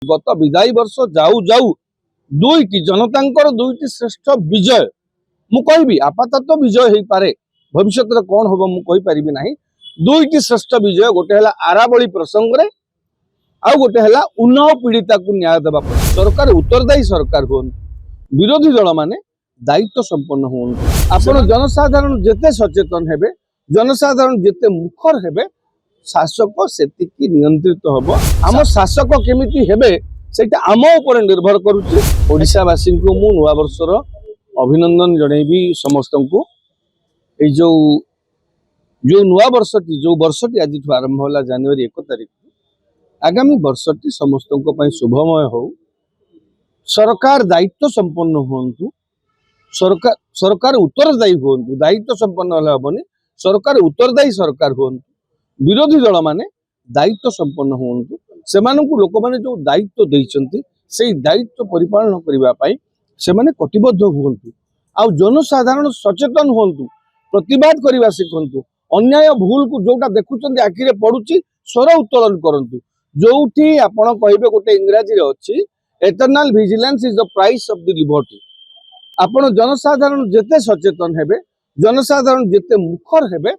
गत विदाई वर्ष जाऊ जाऊ दुईटी जनतांकर दुईटी श्रेष्ठ विजय मु कहबी आपातत विजय हो पारे भविष्य कौन हम मु कहि परिबि नाही। दुईटी श्रेष्ठ विजय गोटे हला आराबली प्रसंग रे आ गोटे हला उन्नाव पीड़िता को न्याय देबा सरकार उत्तरदायी सरकार होन विरोधी दल माने दायित्व संपन्न होन आपण जनसाधारण जेते सचेतन हेबे जनसाधारण जेते मुखर हेबे शासक सेतिकी नियंत्रित हबो। आम शासक केमिति हेबे सेटा आम ऊपर निर्भर करुछि। ओडिशावासी को मु नुआ वर्षर अभिनंदन जणैबी समस्त को ए जो नुआ वर्षटी जो वर्षटी आज आरंभ होला जनवरी 1 तारिख आगामी वर्षटी समस्त शुभमय हो। सरकार दायित्व संपन्न होंतु सरकार उत्तरदायी होंतु दायित्व संपन्न होला हबनी सरकार उत्तरदायी सरकार होंतु विरोधी दल माने दायित्व संपन्न होंतु सेमानकु लोक माने जो दायित्व देइचंती सेई दायित्व परिपालन करिबा पई सेमाने कटिबद्ध होंतु आ जनसाधारण सचेतन होंतु प्रतिवाद करिबा सिखंतु अन्याय भूल को जोटा देखुचंती आखिरे पडुची स्वर उत्तोलन करंतु जोठी आपण कहिबे गोटे इंग्रजी रे अछि eternal vigilance is the price of the liberty. आपण जनसाधारण जेते सचेतन हेबे जनसाधारण जेते मुखर हेबे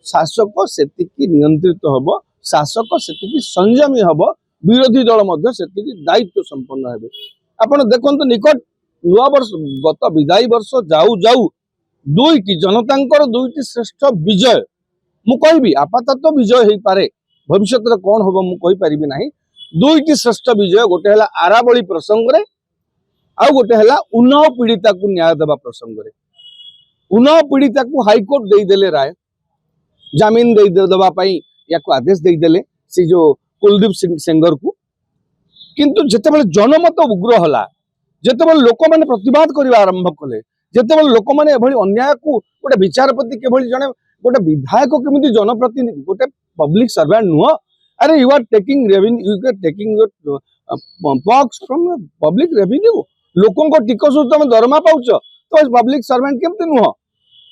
शासक सेतिकी नियंत्रित हबो शासक सेतिकी संयमी हबो विरोधी दल मध्य सेतिकी दायित्व संपन्न हेबे। आपण देखंतु निकट नुआ वर्ष गत विदाई वर्ष जाऊ जाऊ दुईटी जनतांकर दुईटी श्रेष्ठ विजय मु कहबी आपातत विजय हो पारे भविष्य कौन हम मु कहि परिबि नाही। दुईटी श्रेष्ठ विजय गोटे हला आराबली प्रसंग रे आ गोटे हला उन्नाव पीड़िता को न्याय देबा प्रसंग रे। उन्नाव पीड़िता को हाईकोर्ट दे देले राय जामीन दे देबा पई या को आदेश दे देले से जो कुलदीप सिंह सेंगर को किंतु जेतेबेले जनमत उग्र होला जेतेबेले लोक माने प्रतिवाद करिवा आरंभ कले जेतेबेले लोक माने एभली अन्याय को गोटे विचारपति केभली जने गोटे विधायक केमिति जनप्रतिनिधि गोटे पब्लिक सर्वेंट नुह अरे you are taking revenue you are taking your pox from public revenue लोकों को टिकस तुम दरमा पाउछ तो पब्लिक सर्वेंट केमिति नुह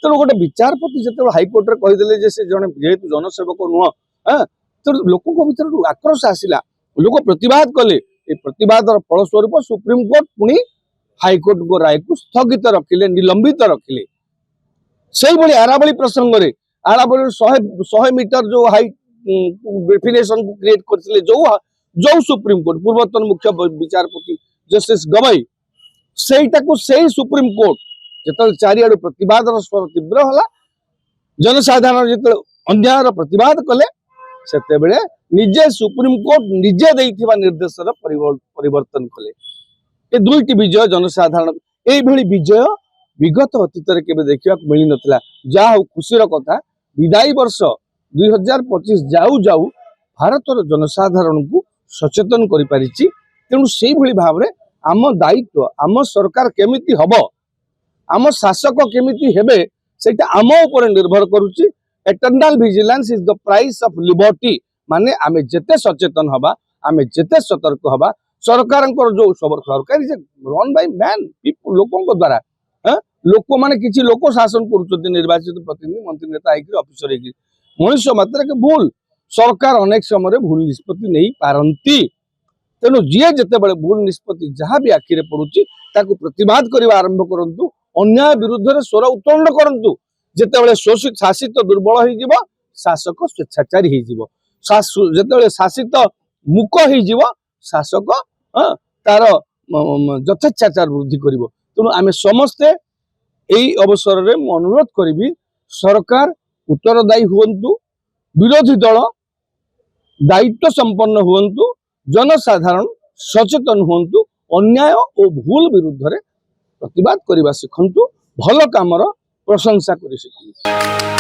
तेणु गोटे विचारपति जो हाईकोर्ट रे कहीदेले से जड़े जेहेतु जनसेवक नुह तो लोकों भर आक्रोश आसला लोक प्रतिवाद कले प्रतिवाद फलस्वरूप सुप्रीम कोर्ट पुणी हाईकोर्ट को राय को स्थगित रखिले निलंबित रखिले। से भाई आराबली प्रसंग रे आराबली 100 मीटर जो हाइट डेफिनेशन को क्रिएट करथिले जो सुप्रीम कोर्ट पूर्वतन मुख्य विचारपति जस्टिस गवई सेटा को सही सुप्रीम कोर्ट जेतल चारियाडू प्रतिवाद स्वर तीव्र होला जनसाधारण जेतल अन्यायर प्रतिवाद कले सेते बेले निजे सुप्रीम कोर्ट निजे देइथिबा निर्देशर परिवर्तन कले। ए दुईटी विजय जनसाधारण एई भली विजय विगत अतीत रे केबे देखिबा मिलि नथिला। जा हो खुशीर कथा विदाई वर्ष 2025 जाऊ जाऊ भारतर जनसाधारण को सचेतन करि पारिछि। तेणु सेई भली भाव रे आम दायित्व आम सरकार केमिति हबो आम शासक केमिति हेबे सेटा आम ऊपर निर्भर करुछि। Eternal vigilance is the price of liberty माने आमे जेते सचेतन हबा आमे जेते सतर्क हबा सरकारंकर जो सरकारी रन बाय मैन लोकों को द्वारा लोक माने किछि लोक शासन करूछथि निर्वाचित प्रतिनिधि मंत्री नेता आइकि ऑफिसर आइकि मनुष्य मात्र के भूल सरकार अनेक समय भूल निष्पत्ति नहीं पारंती। तेणु जी जेते बळे भूल निष्पत्ति जहाँ भी आखिरे पड़ुछि ताकू प्रतिवाद करिवा आरंभ करंतु अन्याय विरुद्ध रे स्वर उत्तोलन करंतु जेतेबेले शोषित शासित दुर्बल होई जिवो शासक स्वेच्छाचारी होई जिवो जेतेबेले शासित मुक होई जिवो शासक तार यथेच्छाचार वृद्धि करिवो। तेणु आमे समस्ते एई अवसर रे अनुरोध करिबी सरकार उत्तरदायी हुवंतु विरोधी दल दायित्व संपन्न हुवंतु जनसाधारण सचेतन हुवंतु अन्याय और भूल विरुद्ध रे प्रतिवाद करिबा सिखंतु भल कामर प्रशंसा करि सिखंतु।